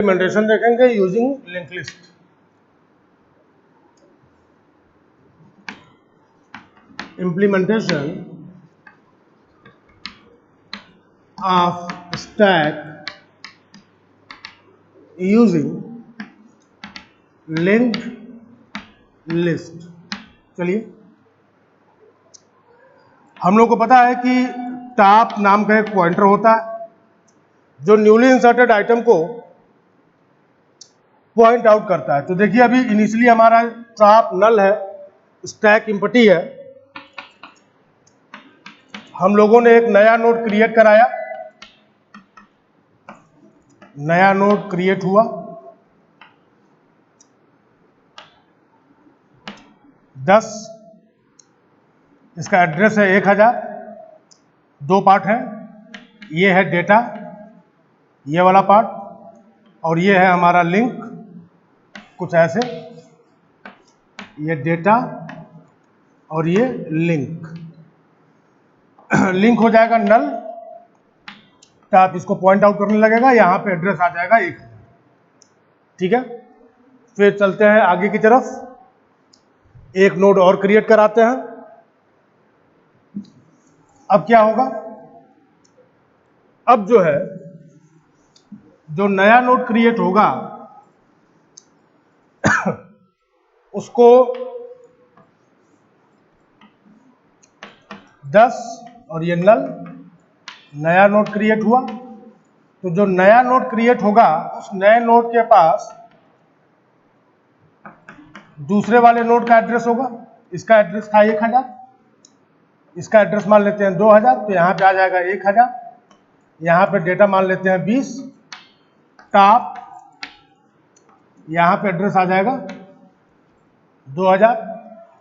Implementation देखेंगे using link list. Implementation of stack using linked list. चलिए, हम लोग को पता है कि टॉप नाम का एक पॉइंटर होता है जो न्यूली इंसर्टेड आइटम को पॉइंट आउट करता है। तो देखिए, अभी इनिशियली हमारा टॉप नल है, स्टैक एम्प्टी है। हम लोगों ने एक नया नोड क्रिएट कराया, नया नोड क्रिएट हुआ, 10, इसका एड्रेस है 1000। दो पार्ट है, ये है डेटा, ये वाला पार्ट, और ये है हमारा लिंक, कुछ ऐसे, ये डेटा और ये लिंक। लिंक हो जाएगा नल, तो आप इसको पॉइंट आउट करने लगेगा, यहां पे एड्रेस आ जाएगा 1000। ठीक है, फिर चलते हैं आगे की तरफ, एक नोड और क्रिएट कराते हैं। अब क्या होगा, अब जो है, जो नया नोड क्रिएट होगा उसको 10 और ये नल, नया नोड क्रिएट हुआ, तो जो नया नोड क्रिएट होगा उस नए नोड के पास दूसरे वाले नोड का एड्रेस होगा। इसका एड्रेस था 1000, इसका एड्रेस मान लेते हैं 2000, तो यहां पे आ जाएगा 1000। यहां पे डेटा मान लेते हैं 20, टॉप, यहां पे एड्रेस आ जाएगा 2000।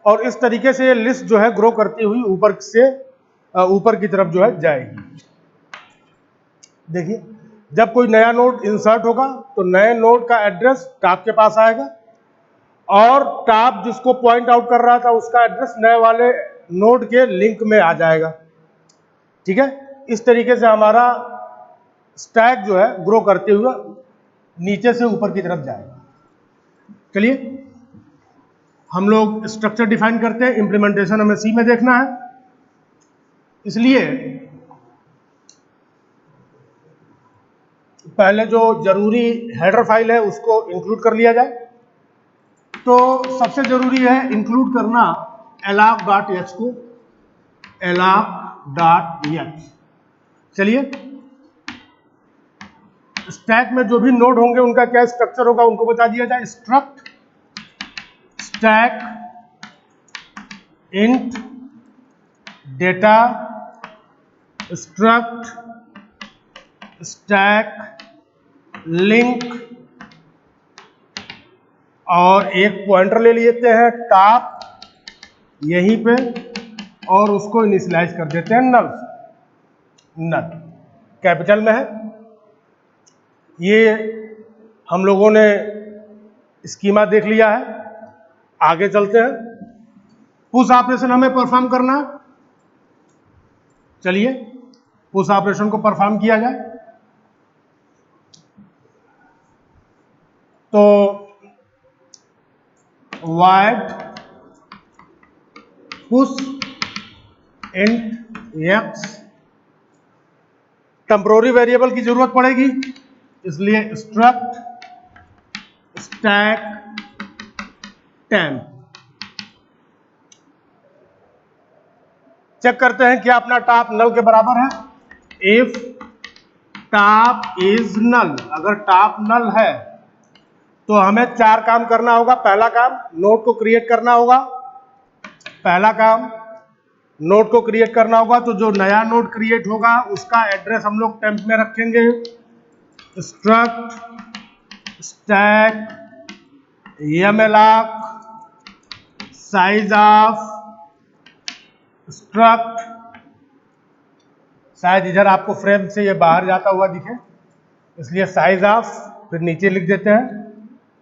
और इस तरीके से ये लिस्ट जो है ग्रो करती हुई ऊपर की तरफ जो है जाएगी। देखिए, जब कोई नया नोड इंसर्ट होगा तो नए नोड का एड्रेस टॉप के पास आएगा, और टॉप जिसको पॉइंट आउट कर रहा था उसका एड्रेस नए वाले नोड के लिंक में आ जाएगा। ठीक है, इस तरीके से हमारा स्टैक जो है ग्रो करते हुए नीचे से ऊपर की तरफ जाएगा। चलिए, हम लोग स्ट्रक्चर डिफाइन करते हैं। इंप्लीमेंटेशन हमें सी में देखना है, इसलिए पहले जो जरूरी हेडर फाइल है उसको इंक्लूड कर लिया जाए। तो सबसे जरूरी है इंक्लूड करना alloc.h को, alloc.h। चलिए, स्टैक में जो भी नोड होंगे उनका क्या स्ट्रक्चर होगा उनको बता दिया जाए। Struct stack int data, struct stack link, और एक पॉइंटर ले लेते हैं टॉप यहीं पे, और उसको इनिशियलाइज कर देते हैं नल। नल कैपिटल में है। ये हम लोगों ने स्कीमा देख लिया है, आगे चलते हैं। पुश ऑपरेशन हमें परफॉर्म करना है। चलिए, पुश ऑपरेशन को परफॉर्म किया जाए। तो void push int x, temporary variable की जरूरत पड़ेगी, इसलिए स्ट्रक्ट स्टैक टेम्प। चेक करते हैं क्या अपना टॉप नल के बराबर है। इफ टॉप इज नल, अगर टॉप नल है तो हमें 4 काम करना होगा। पहला काम, नोड को क्रिएट करना होगा। पहला काम, नोड को क्रिएट करना होगा, तो जो नया नोड क्रिएट होगा उसका एड्रेस हम लोग टेम्प में रखेंगे। Struct stack malloc size of struct, शायद इधर आपको फ्रेम से ये बाहर जाता हुआ दिखे, इसलिए साइज ऑफ, फिर नीचे लिख देते हैं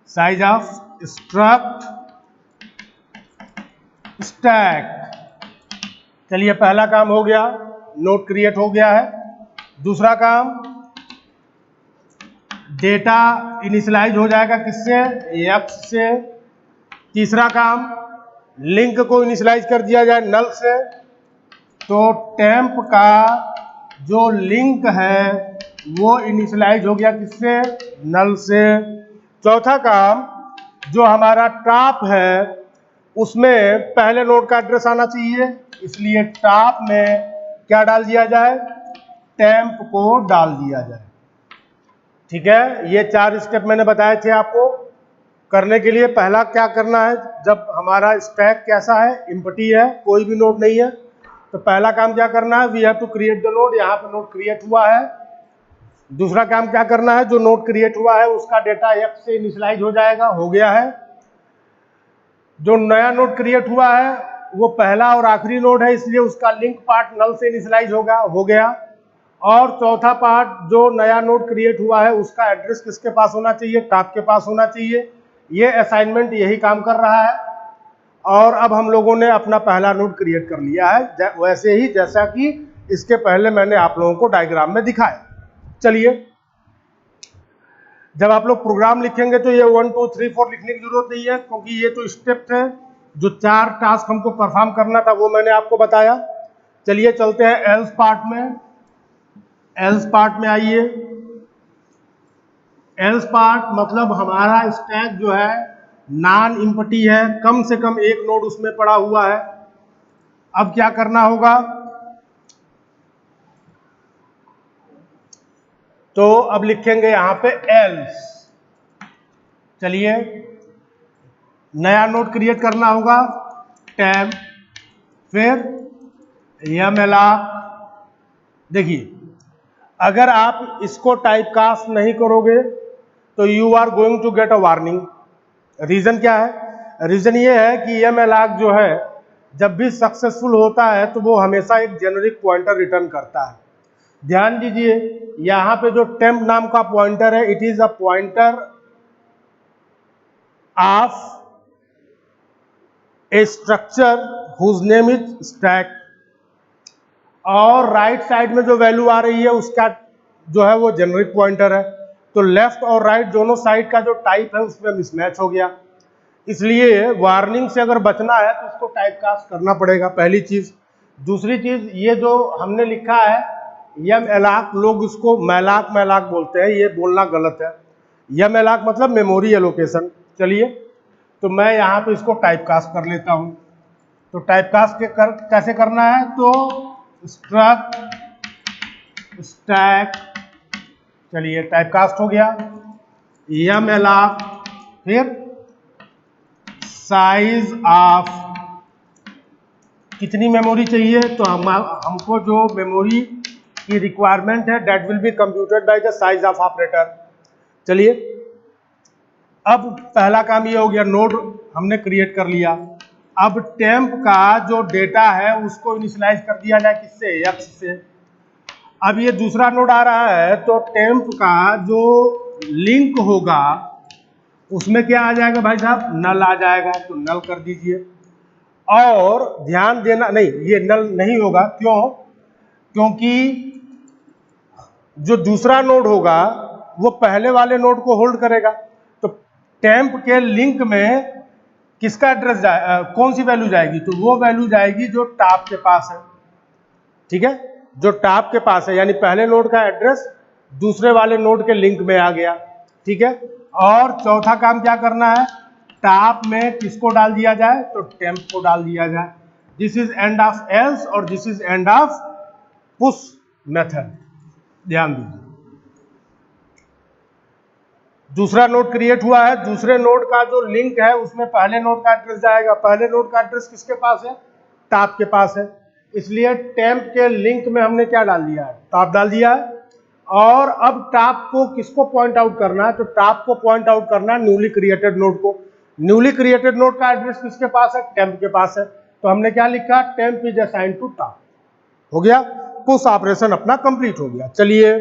साइज ऑफ स्ट्रक्ट स्टैक। चलिए, पहला काम हो गया, नोड क्रिएट हो गया है। दूसरा काम, डेटा इनिशियलाइज हो जाएगा किससे, x से। तीसरा काम, लिंक को इनिशियलाइज कर दिया जाए नल से, तो टेम्प का जो लिंक है वो इनिशियलाइज हो गया किससे, नल से। चौथा काम, जो हमारा टॉप है उसमें पहले नोड का एड्रेस आना चाहिए, इसलिए टॉप में क्या डाल दिया जाए, टेम्प को डाल दिया जाए। ठीक है, ये 4 स्टेप मैंने बताए थे आपको करने के लिए। पहला क्या करना है, जब हमारा स्टैक कैसा है, एम्प्टी है, कोई भी नोड नहीं है, तो पहला काम क्या करना है, we have to create the node. यहाँ पे नोड क्रिएट हुआ है। दूसरा काम क्या करना है, जो नोड क्रिएट हुआ है उसका डेटा x से इनिशियलाइज हो जाएगा, हो गया है। जो नया नोड क्रिएट हुआ है वो पहला और आखिरी नोड है, इसलिए उसका लिंक पार्ट नल से इनिशियलाइज होगा, हो गया। और चौथा पार्ट, जो नया नोड क्रिएट हुआ है उसका एड्रेस किसके पास होना चाहिए, टॉप के पास होना चाहिए। ये असाइनमेंट यही काम कर रहा है। और अब हम लोगों ने अपना पहला नोड क्रिएट कर लिया है, वैसे ही जैसा कि इसके पहले मैंने आप लोगों को डायग्राम में दिखाया। चलिए, जब आप लोग प्रोग्राम लिखेंगे तो ये 1 2 3 4 लिखने की जरूरत नहीं है, क्योंकि ये तो स्टेप थे, जो 4 टास्क हमको परफॉर्म करना था वो मैंने आपको बताया। चलिए चलते हैं एल्स पार्ट में। एल्स पार्ट में आइए। एल्स पार्ट मतलब हमारा स्टैक जो है नॉन एम्प्टी है, कम से कम एक नोड उसमें पड़ा हुआ है। अब क्या करना होगा, तो अब लिखेंगे यहां पे एल्स। चलिए, नया नोड क्रिएट करना होगा, टैब, फिर यमएलआर। देखिए, अगर आप इसको टाइपकास्ट नहीं करोगे तो you are going to get a warning. Reason क्या है, रीजन ये है कि यमएलआर जो है जब भी सक्सेसफुल होता है तो वो हमेशा एक जेनरिक पॉइंटर रिटर्न करता है। ध्यान दीजिए, यहां पे जो टेम्प नाम का पॉइंटर है, it is a pointer of a structure whose name is stack. और राइट साइड में जो वैल्यू आ रही है उसका जो है वो जेनरिक पॉइंटर है। तो लेफ्ट और राइट दोनों साइड का जो टाइप है उसमें मिसमैच हो गया, इसलिए वार्निंग से अगर बचना है तो उसको टाइपकास्ट करना पड़ेगा, पहली चीज। दूसरी चीज, ये जो हमने लिखा है यमएलआर, लोग इसको मैलाक मैलाक बोलते हैं, ये बोलना गलत है। यमएलआर मतलब मेमोरी एलोकेशन। चलिए, तो मैं यहाँ पे इसको टाइपकास्ट कर लेता हूँ। तो टाइपकास्ट कैसे करना है, तो स्ट्रक्ट स्टैक, चलिए टाइपकास्ट हो गया। यमएलआर, फिर साइज ऑफ, कितनी मेमोरी चाहिए, तो हमको जो मेमोरी की रिक्वायरमेंट है that will be computed by the size of operator. चलिए, अब पहला काम ये हो गया, नोड हमने क्रिएट कर लिया। अब टेम्प का जो डेटा है उसको इनिशियलाइज कर दिया जाए किससे, x से। अब ये दूसरा नोड आ रहा है, तो टेम्प का जो लिंक होगा उसमें क्या आ जाएगा भाई साहब, नल आ जाएगा, तो नल कर दीजिए। और ध्यान देना, नहीं ये नल नहीं होगा, क्यों, क्योंकि जो दूसरा नोड होगा वो पहले वाले नोड को होल्ड करेगा। तो टेम्प के लिंक में किसका एड्रेस कौन सी वैल्यू जाएगी, तो वो वैल्यू जाएगी जो टॉप के पास है। ठीक है, जो टॉप के पास है, यानी पहले नोड का एड्रेस दूसरे वाले नोड के लिंक में आ गया। ठीक है, और चौथा काम क्या करना है, टॉप में किसको डाल दिया जाए, तो टेम्प को डाल दिया जाए। This is end of else और this is end of push method. ध्यान दीजिए, दूसरा नोड क्रिएट हुआ है, दूसरे नोड का जो लिंक है उसमें पहले नोड का एड्रेस जाएगा। पहले नोड का एड्रेस किसके पास है, टॉप के पास है, इसलिए टेम्प के लिंक में हमने क्या डाल दिया है, टॉप डाल दिया है। और अब टॉप को किसको पॉइंट आउट करना है, तो टॉप को पॉइंट आउट करना है न्यूली क्रिएटेड नोड को। न्यूली क्रिएटेड नोड का एड्रेस किसके पास है, टेम्प के पास है, तो हमने क्या लिखा, temp is assign to top. हो गया, पुश ऑपरेशन अपना कंप्लीट हो गया। चलिए,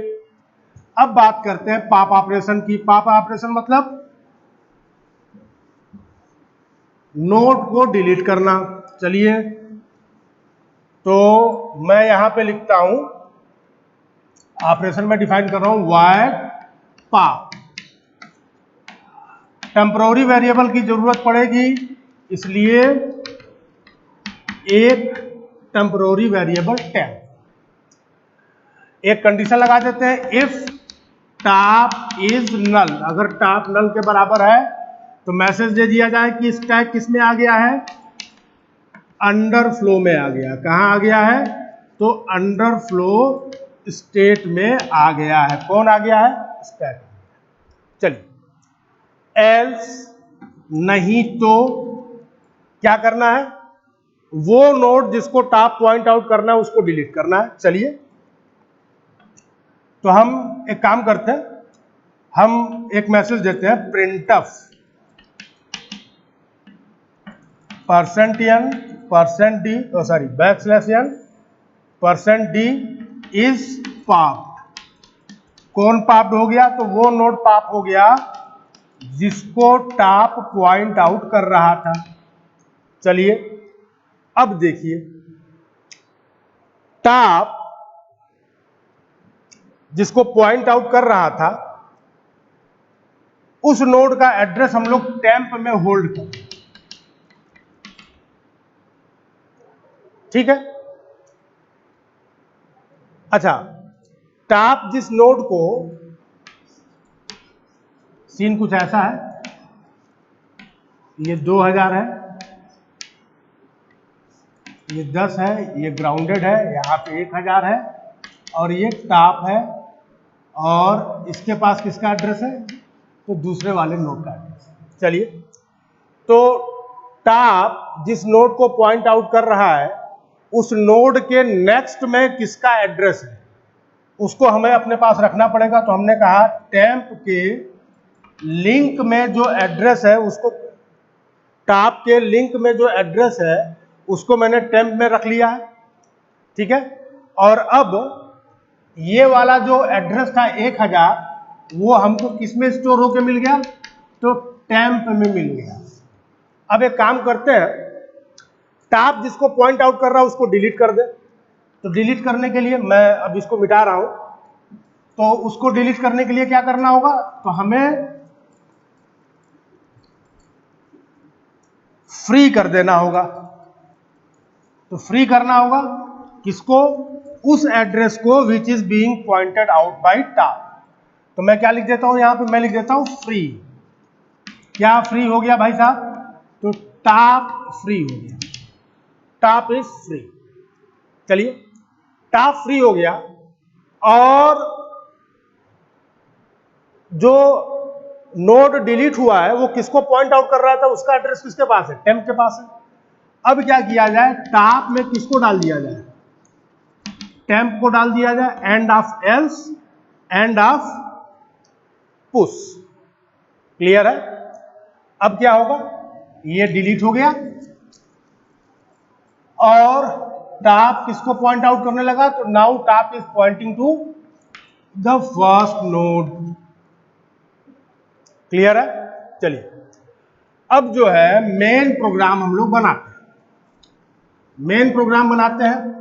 अब बात करते हैं पॉप ऑपरेशन की। पॉप ऑपरेशन मतलब नोड को डिलीट करना। चलिए, तो मैं यहां पे लिखता हूं, ऑपरेशन में डिफाइन कर रहा हूं वाइड पॉप। टेम्पररी वेरिएबल की जरूरत पड़ेगी, इसलिए एक टेम्पररी वेरिएबल टेम्प। एक कंडीशन लगा देते हैं, इफ टॉप इज नल, अगर टॉप नल के बराबर है तो मैसेज दे दिया जाए कि स्टैक किस में आ गया है, अंडर फ्लो में आ गया। कहां आ गया है, तो अंडर फ्लो स्टेट में आ गया है। कौन आ गया है, स्टैक। चलिए, एल्स नहीं तो क्या करना है, वो नोड जिसको टॉप पॉइंट आउट करना है उसको डिलीट करना है। चलिए, तो हम एक काम करते हैं, हम एक मैसेज देते हैं, प्रिंटफ %d इज पॉप्ड। कौन पॉप्ड हो गया, तो वो नोड पॉप हो गया जिसको टॉप पॉइंट आउट कर रहा था। चलिए, अब देखिए, टॉप जिसको पॉइंट आउट कर रहा था उस नोड का एड्रेस हम लोग टेम्प में होल्ड कर, ठीक है। अच्छा, टॉप जिस नोड को, सीन कुछ ऐसा है, ये 2000 है, ये 10 है, ये ग्राउंडेड है, यहां पे 1000 है, और ये टॉप है, और इसके पास किसका एड्रेस है, तो दूसरे वाले नोड का एड्रेस। चलिए, तो टॉप जिस नोड को पॉइंट आउट कर रहा है उस नोड के नेक्स्ट में किसका एड्रेस है उसको हमें अपने पास रखना पड़ेगा। तो हमने कहा टेम्प के लिंक में जो एड्रेस है उसको, टॉप के लिंक में जो एड्रेस है उसको मैंने टेम्प में रख लिया है, ठीक है। और अब ये वाला जो एड्रेस था 1000, वो हमको किस में स्टोर होके मिल गया, तो टेम्प में मिल गया। अब एक काम करते हैं, टॉप जिसको पॉइंट आउट कर रहा है उसको डिलीट कर दे। तो डिलीट करने के लिए मैं अब इसको मिटा रहा हूं, तो उसको डिलीट करने के लिए क्या करना होगा, तो हमें फ्री कर देना होगा। तो फ्री करना होगा किसको, उस एड्रेस को which is being pointed out by top. तो मैं क्या लिख देता हूं, यहां पे मैं लिख देता हूं फ्री। क्या फ्री हो गया भाई साहब, तो टॉप फ्री हो गया, टॉप इज फ्री। चलिए, टॉप फ्री हो गया, और जो नोड डिलीट हुआ है वो किसको पॉइंट आउट कर रहा था, उसका एड्रेस किसके पास है, टेम्प के पास है। अब क्या किया जाए, टॉप में किसको डाल दिया जाए, टेम्प को डाल दिया जाए, and of else, and of push. Clear है। अब क्या होगा, ये डिलीट हो गया और टॉप किसको पॉइंट आउट करने लगा, तो now top is pointing to the first node. Clear है। चलिए, अब जो है मेन प्रोग्राम हम लोग बनाते हैं, मेन प्रोग्राम बनाते हैं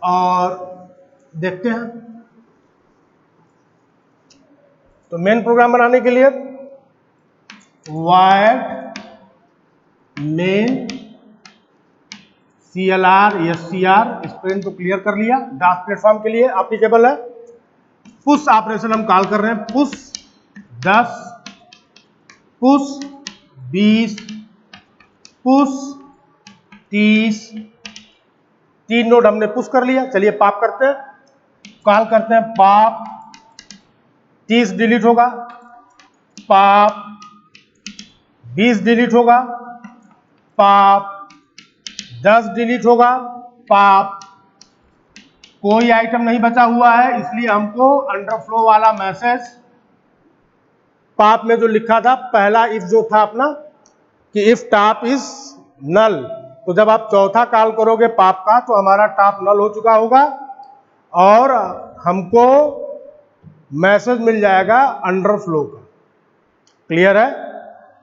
और देखते हैं। तो मेन प्रोग्राम बनाने के लिए void main CLR SCR, sprint को क्लियर कर लिया, डास प्लेटफॉर्म के लिए एप्लीकेबल है। पुश ऑपरेशन हम कॉल कर रहे हैं, पुश 10, पुश 20, पुश 30, 3 नोड हमने पुश कर लिया। चलिए पॉप करते हैं, कॉल करते हैं पॉप, 30 डिलीट होगा, पॉप 20 डिलीट होगा, पॉप 10 डिलीट होगा, पॉप कोई आइटम नहीं बचा हुआ है, इसलिए हमको अंडरफ्लो वाला मैसेज पॉप में जो लिखा था पहला इफ जो था अपना कि इफ टॉप इज नल, तो जब आप चौथा कॉल करोगे पॉप का तो हमारा टॉप नल हो चुका होगा और हमको मैसेज मिल जाएगा अंडरफ्लो का। क्लियर है।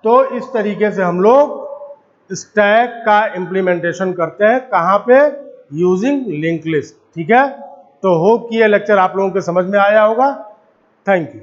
तो इस तरीके से हम लोग स्टैक का इंप्लीमेंटेशन करते हैं, कहां पे, यूजिंग लिंक लिस्ट। ठीक है, तो होप कि ये लेक्चर आप लोगों के समझ में आया होगा। Thank you.